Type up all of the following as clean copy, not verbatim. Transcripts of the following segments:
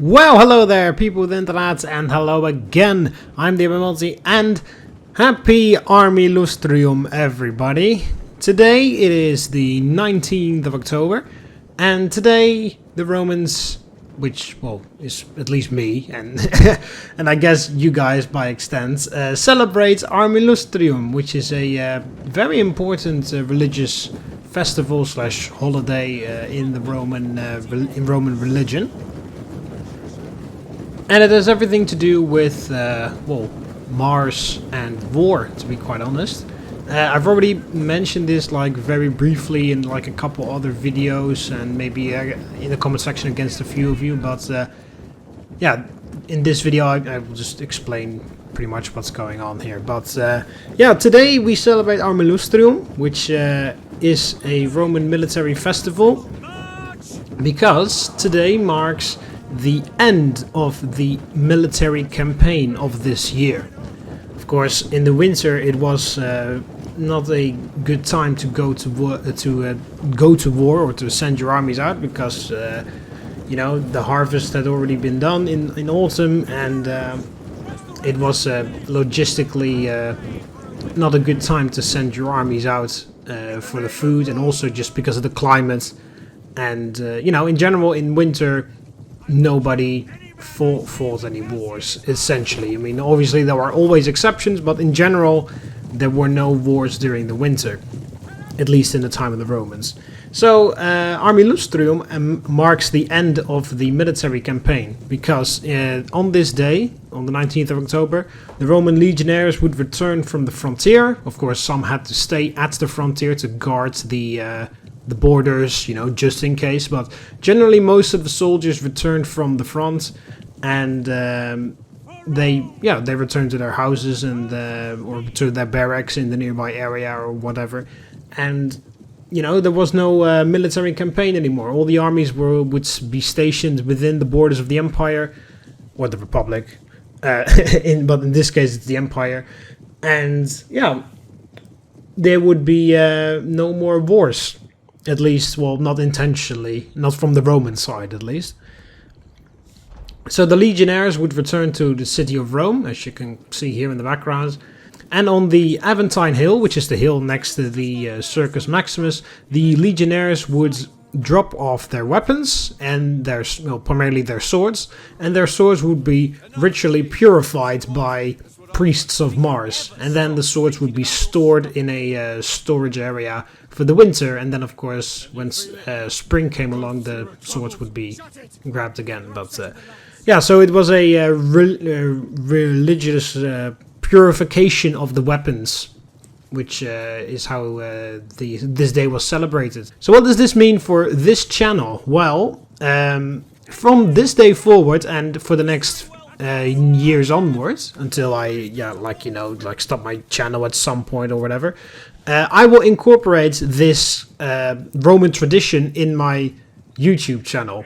Well, hello there, people with internet, and hello again. I'm TheMBmulti, and happy Armilustrium, everybody. Today it is the 19th of October, and today the Romans, which, well, is at least me, and and I guess you guys by extent, celebrate Armilustrium, which is a very important religious festival slash holiday in the Roman religion. And it has everything to do with, well, Mars and war, to be quite honest. I've already mentioned this like very briefly in like a couple other videos and maybe in the comment section against a few of you, but yeah, in this video I will just explain pretty much what's going on here. But yeah, today we celebrate Armilustrium, which is a Roman military festival, because today marks the end of the military campaign of this year. Of course, in the winter it was not a good time to go to war or to send your armies out, because you know, the harvest had already been done in autumn, and it was logistically not a good time to send your armies out for the food, and also just because of the climate, and you know, in general in winter nobody fought any wars, essentially. I mean, obviously there were always exceptions, but in general there were no wars during the winter, at least in the time of the Romans. So Armilustrium marks the end of the military campaign, because on this day, on the 19th of October, the Roman legionaries would return from the frontier. Of course, some had to stay at the frontier to guard the borders, you know, just in case, but generally most of the soldiers returned from the front, and they returned to their houses and or to their barracks in the nearby area or whatever. And you know, there was no military campaign anymore. All the armies would be stationed within the borders of the empire or the republic, but in this case it's the empire. And yeah, there would be no more wars. At least, well, not intentionally, not from the Roman side at least. So the legionaries would return to the city of Rome, as you can see here in the background. And on the Aventine Hill, which is the hill next to the Circus Maximus, the legionaries would drop off their weapons and their, well, primarily their swords, and their swords would be ritually purified by priests of Mars, and then the swords would be stored in a storage area for the winter, and then of course when spring came along the swords would be grabbed again. But yeah, so it was a religious purification of the weapons, which is how this day was celebrated. So what does this mean for this channel? Well, from this day forward and for the next years onwards, until I stop my channel at some point or whatever, I will incorporate this Roman tradition in my YouTube channel,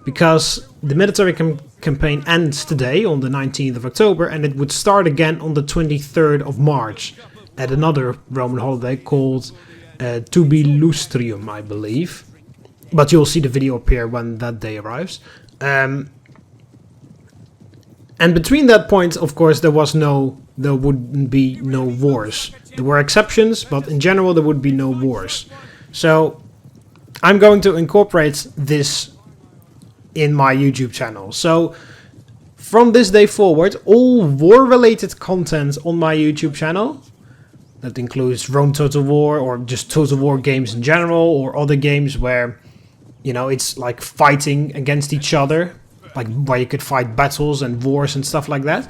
because the military campaign ends today on the 19th of October, and it would start again on the 23rd of March at another Roman holiday called TheMBmulti, I believe, but you'll see the video appear when that day arrives. And between that point, of course, there wouldn't be no wars. There were exceptions, but in general there would be no wars. So I'm going to incorporate this in my YouTube channel. So from this day forward, all war-related content on my YouTube channel, that includes Rome Total War or just Total War games in general, or other games where, you know, it's like fighting against each other, like where you could fight battles and wars and stuff like that.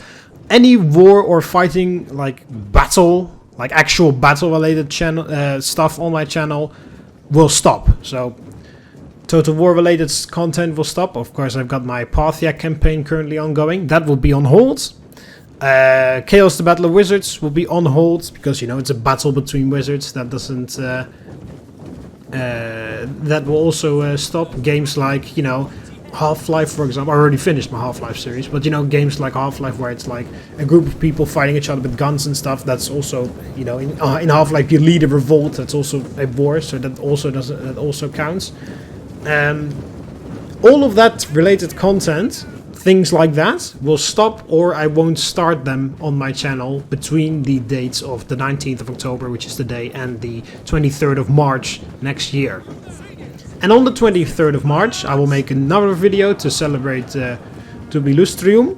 Any war or fighting, like battle, like actual battle related channel stuff on my channel will stop. So Total War related content will stop. Of course, I've got my Parthia campaign currently ongoing. That will be on hold. Chaos the Battle of Wizards will be on hold, because, you know, it's a battle between wizards. That doesn't that will also stop. Games like, you know, Half-Life, for example. I already finished my Half-Life series, but, you know, games like Half-Life where it's like a group of people fighting each other with guns and stuff, that's also, you know, in Half-Life you lead a revolt, that's also a war, so that also counts. all of that related content, things like that, will stop, or I won't start them on my channel between the dates of the 19th of October, which is today, and the 23rd of March next year. And on the 23rd of March, I will make another video to celebrate TheMBmulti,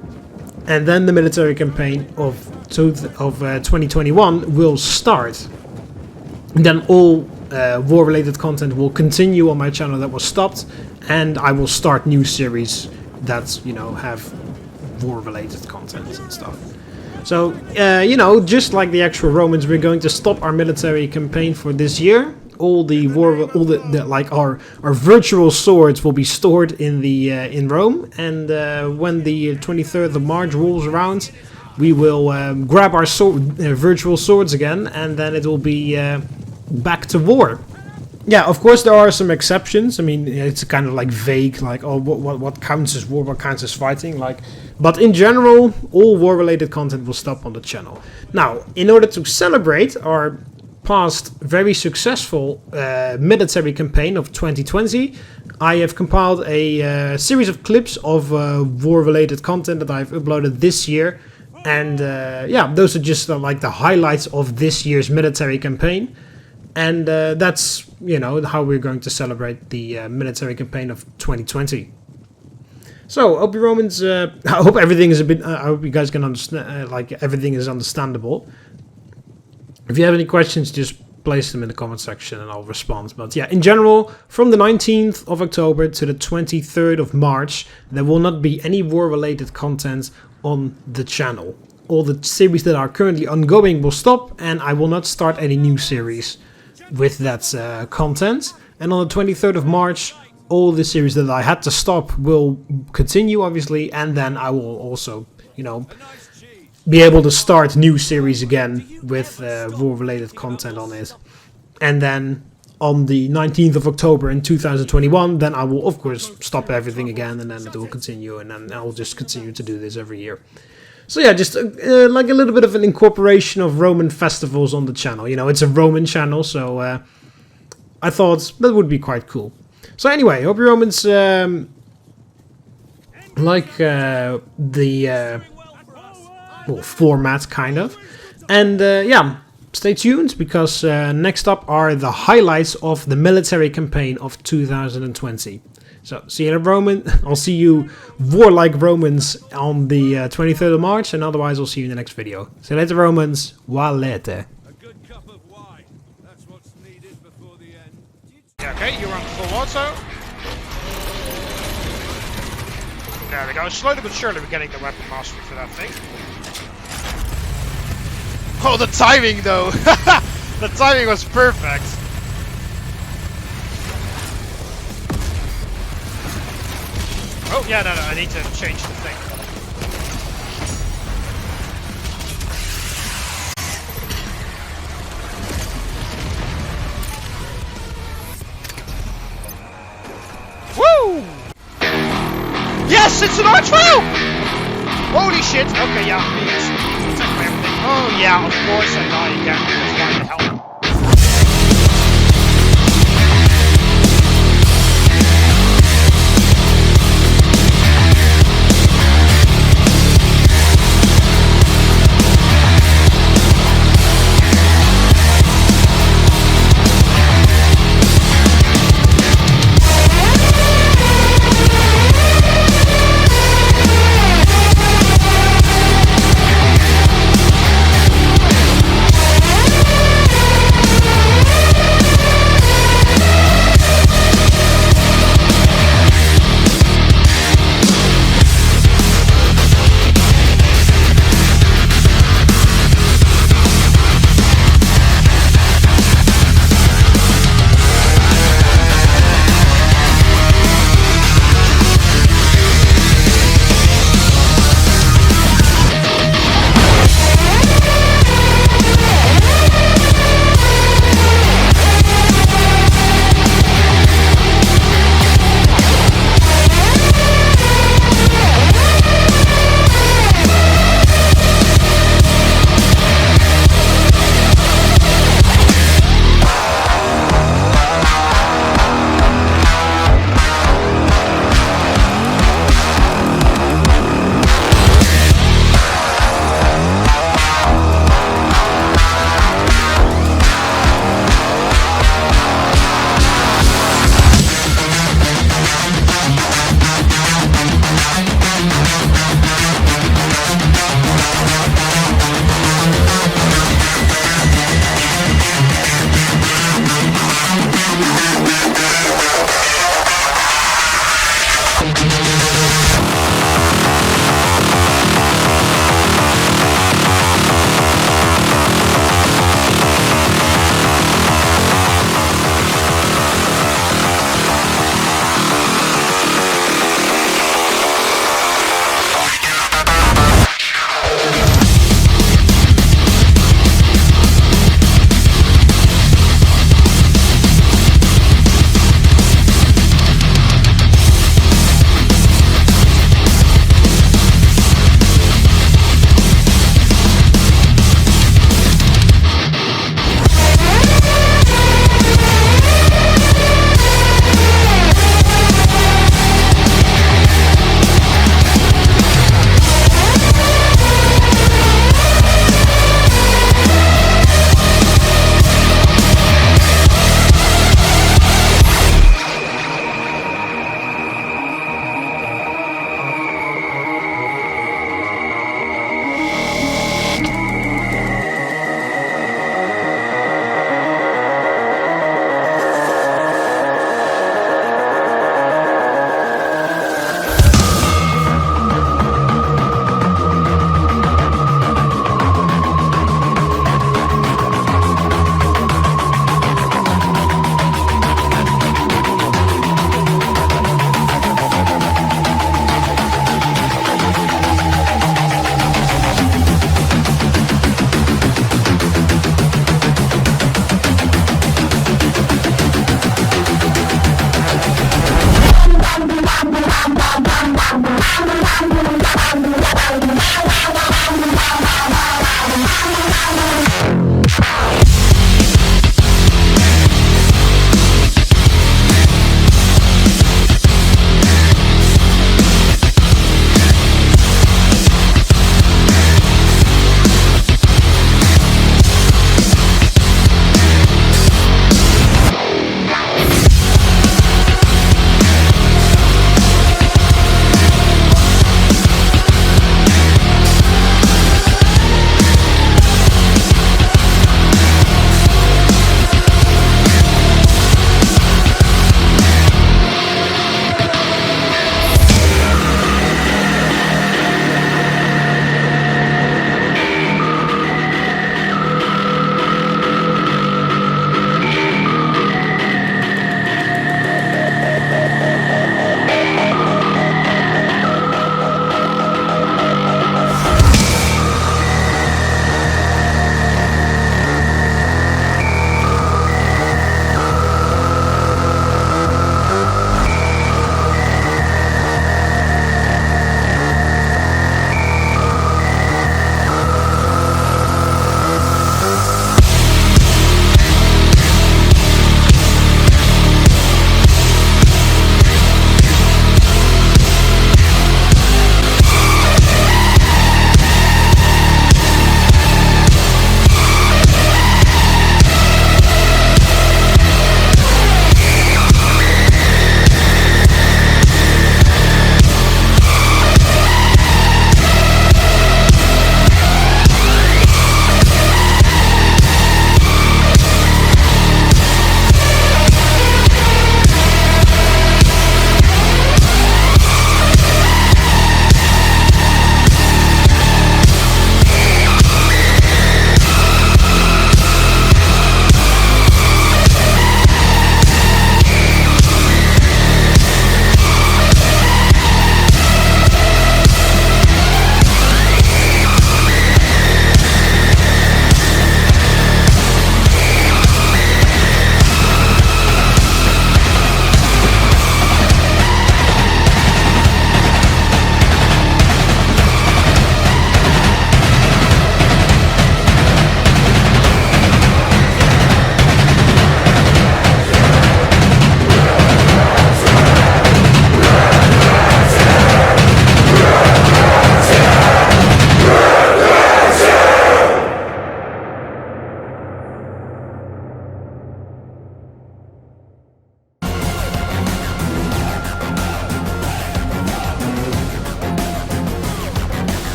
and then the military campaign of 2021 will start. And then all war-related content will continue on my channel that was stopped, and I will start new series that, you know, have war-related content and stuff. So, you know, just like the actual Romans, we're going to stop our military campaign for this year. All the like our virtual swords will be stored in the in Rome, and when the 23rd of March rolls around, we will grab our virtual swords again, and then it will be back to war. Yeah, of course there are some exceptions. I mean, it's kind of like vague, like, oh, what counts as war, what counts as fighting, like. But in general, all war-related content will stop on the channel. Now, in order to celebrate our past very successful military campaign of 2020, I have compiled a series of clips of war-related content that I've uploaded this year, and yeah, those are just like the highlights of this year's military campaign, and that's, you know, how we're going to celebrate the military campaign of 2020. So, hope you Romans, I hope everything is a bit, I hope you guys can understand, like, everything is understandable. If you have any questions, just place them in the comment section and I'll respond. But yeah, in general, from the 19th of October to the 23rd of March, there will not be any war-related content on the channel. All the series that are currently ongoing will stop, and I will not start any new series with that content. And on the 23rd of March, all the series that I had to stop will continue, obviously, and then I will also, you know, be able to start new series again with war-related content on it. And then on the 19th of October in 2021, then I will, of course, stop everything again, and then it will continue, and then I'll just continue to do this every year. So yeah, just like a little bit of an incorporation of Roman festivals on the channel. You know, it's a Roman channel, so I thought that would be quite cool. So anyway, hope you Romans like the well, format, kind of. And yeah, stay tuned, because next up are the highlights of the military campaign of 2020. So, see you Roman. I'll see you warlike Romans on the 23rd of March, and otherwise I'll see you in the next video. See you later, Romans. Walete. A good cup of wine. That's what's needed before the end. Yeah, okay, you're on full auto. There we go. Slowly but surely we're getting the weapon mastery for that thing. Oh, the timing though! The timing was perfect. Oh, yeah, no, I need to change the thing. Woo! Yes, it's an R2! Holy shit! Okay, yeah, please. Protect my everything. Oh, yeah, of course I die again. That's why the hell.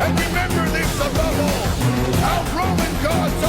And remember this above all, our Roman gods